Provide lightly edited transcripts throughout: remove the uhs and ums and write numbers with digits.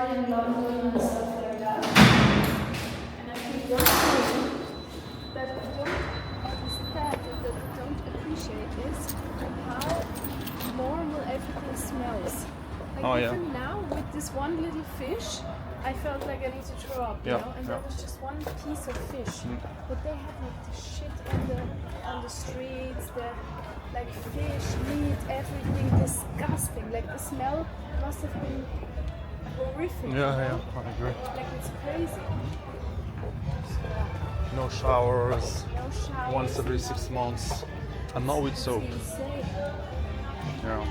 in London and stuff like that. And I keep wondering that we don't understand, that we don't appreciate this, how normal everything smells. Like even now with this one little fish, I felt like I need to throw up, you know, and there was just one piece of fish. But they had like the shit on the streets, the like fish, meat, everything disgusting. Like the smell must have been horrific. Yeah, I agree. Like it's crazy. No showers. No showers. Once every 6 months. And now with soap. Insane. Yeah.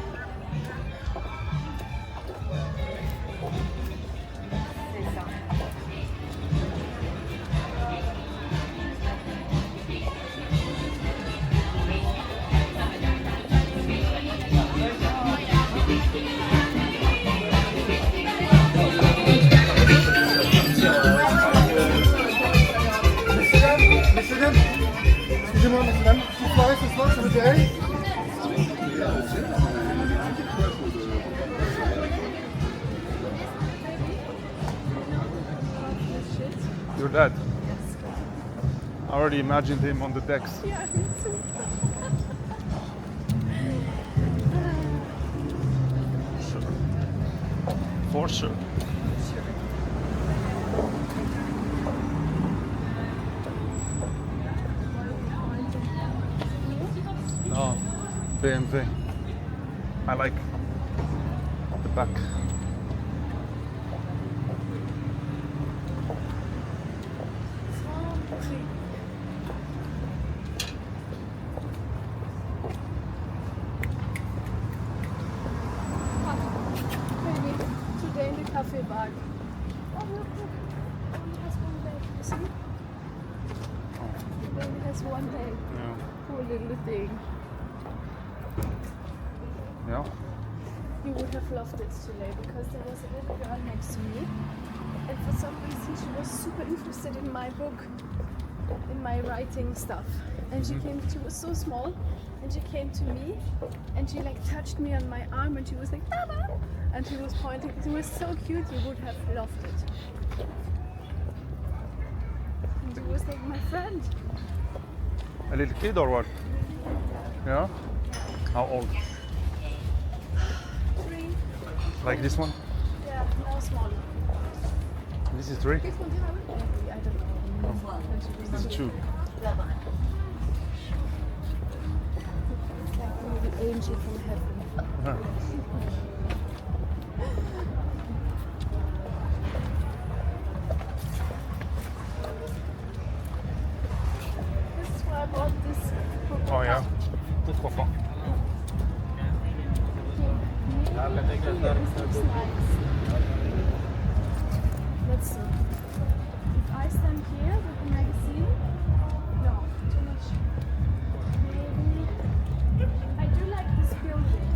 Excusez-moi, mesdames, petite soirée ce soir, ça vous dirait? Your dad? I already imagined him on the decks. Yeah, me too. For sure. No, BMW. I like the back. Maybe today in the cafe bar. Oh, look, it only has one leg, you see? It only has one leg. Yeah. Poor little thing. Yeah. You would have loved it today because there was a little girl next to me, and for some reason she was super interested in my book, in my writing stuff. And she was so small, and she came to me, and she like touched me on my arm, and she was like, "Mama!" And she was pointing. It was so cute. You would have loved it. And she was like my friend. A little kid or what? Yeah? How old? 3. Like this one? Yeah, no smaller. This is 3? This one, I don't know. This is 2. Like the angel from heaven. This is why I bought this book. Oh yeah. Pourquoi pas? This looks nice. Let's see. If I stand here with the magazine, no, too much. Maybe. I do like this building.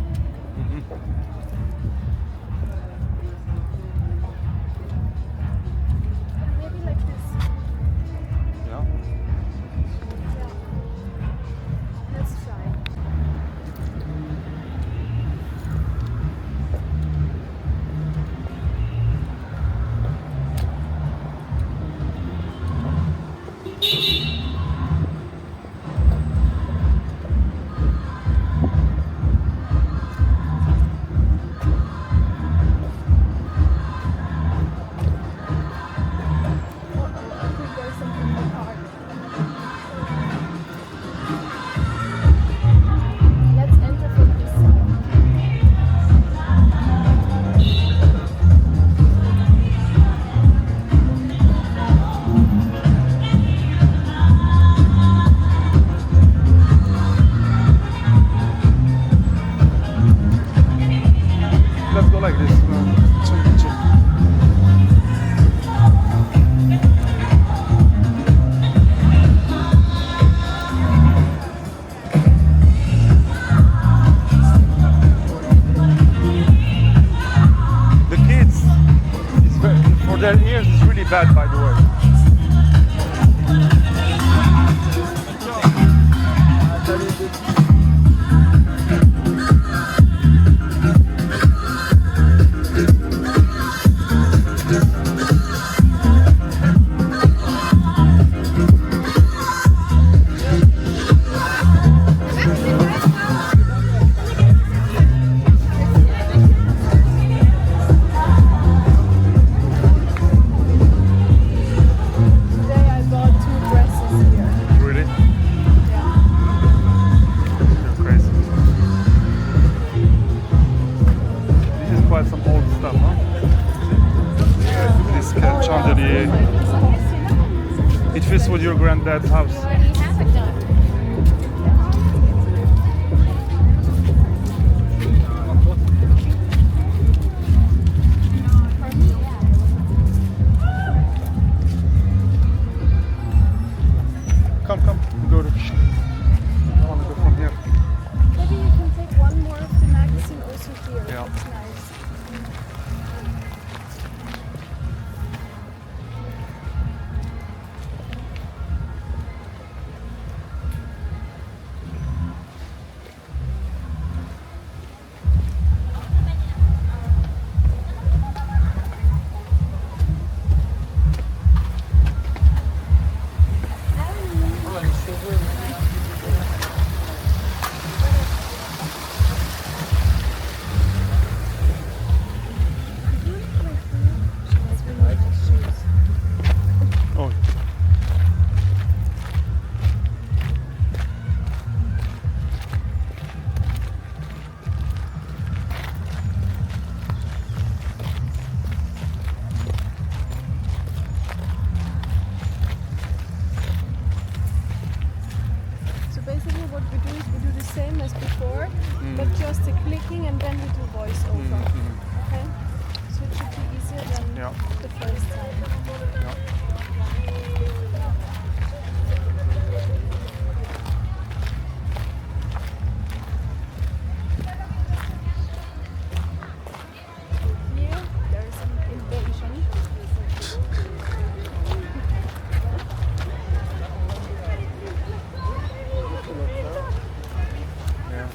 Maybe like this. Yeah. Yeah. Let's try. I think there's something in the car. Let's enter from this side. Let's go like this. Chill, chill. The kids, for their ears, it's really bad, by the way. got some old stuff, huh? This chandelier. It fits with your granddad's house. You already have it done. Come, we go to. I want to go from here. Maybe you can take one more of the magazine also here. Yeah. It's nice. Oh, So basically what we do is we do the same as before, but just a clicking and then we do voice over. Okay? So it should be easier than yeah. the first time. Yeah. Here there is an invasion. Yeah.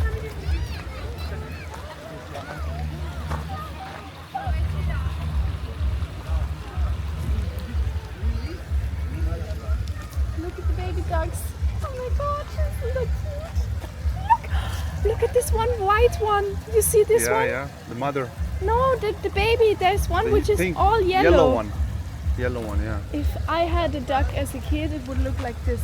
Look at the baby ducks. Oh my god, isn't that cute? Look at this one white one. You see this Yeah, one? yeah. The mother. No, the baby. There's one The which is pink- all yellow. Yellow one. Yellow one, yeah. If I had a duck as a kid, it would look like this.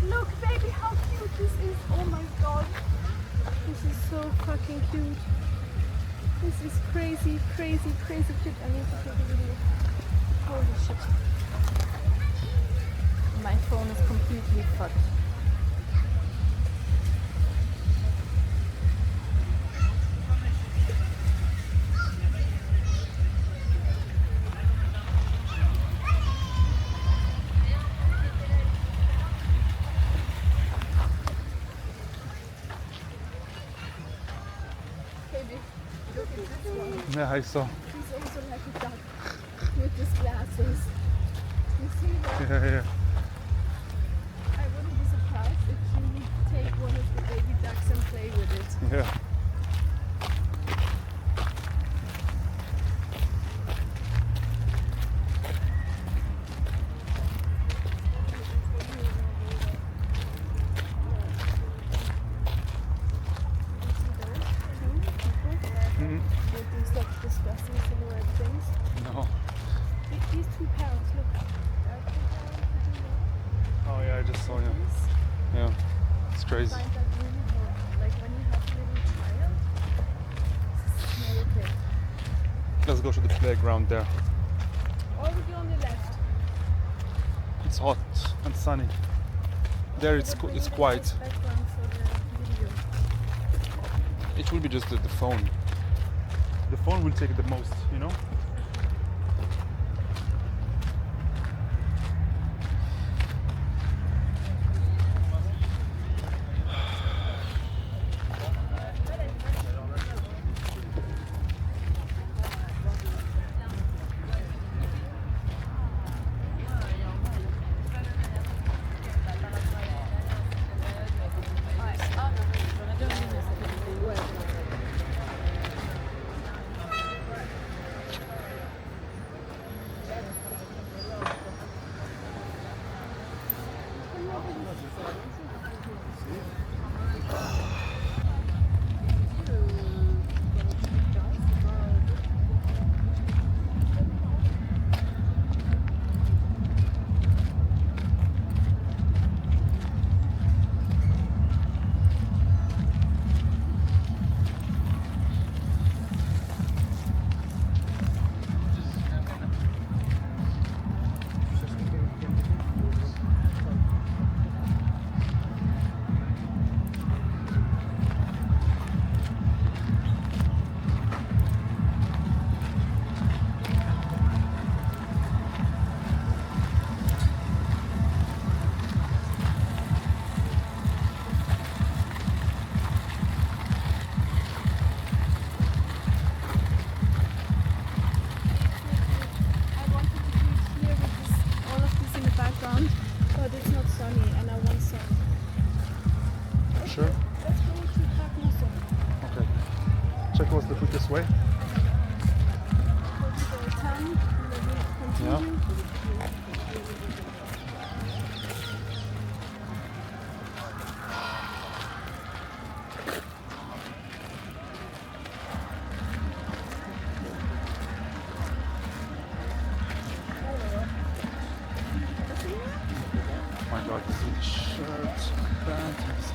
Look, baby, how cute this is. Oh my god. This is so fucking cute. This is crazy, crazy, crazy cute. I need to take a video. Holy shit. My phone is completely fucked. Baby, look at this one. Yeah, I saw. He's also like a duck with his glasses. You see that? Yeah, yeah. I wouldn't be surprised if you take one of the baby ducks and play with it. Yeah. Mm, With these like disgusting silhouette things. no. These two parrots, look. Oh yeah, I just saw him. Yeah. It's crazy. Find that really hard. Like when you have a little child, it's not okay. Let's go to the playground there. Already on the left. It's hot and sunny. There it's it's quiet. Background for the video. It will be just the phone. The phone will take the most, you know? this way. Yeah. Oh my god, this is the shirt, pants,